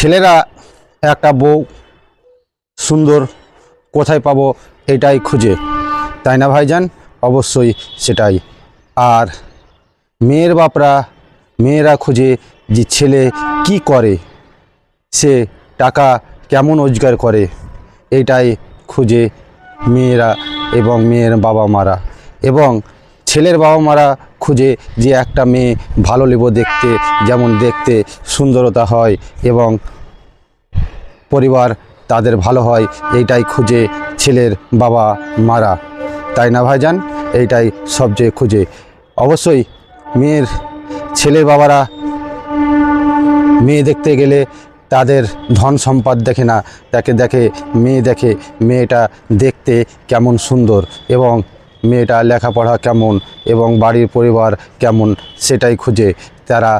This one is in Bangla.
ছেলেরা একটা বউ সুন্দর কোথায় পাবো এটাই খুঁজে, তাই না ভাইজান? অবশ্যই সেটাই। আর মেয়েরা খুঁজে যে ছেলে কি করে, সে টাকা কেমন রোজগার করে, এটাই খুঁজে মেয়েরা এবং মেয়ের বাবা মারা, এবং ছেলের বাবা মারা খুঁজে যে একটা মেয়ে ভালো নেব দেখতে, যেমন দেখতে সুন্দরতা হয় এবং পরিবার তাদের ভালো হয়, এইটাই খুঁজে ছেলের বাবা মারা, তাই না ভাইজান? এইটাই সবচেয়ে খুঁজে। অবশ্যই ছেলের বাবারা মেয়ে দেখতে গেলে তাদের ধন সম্পদ দেখে না, তাকে দেখে মেয়েটা দেখতে কেমন সুন্দর এবং মেয়েটা লেখাপড়া কেমন এবং বাড়ির পরিবার কেমন, সেটাই খুঁজে তারা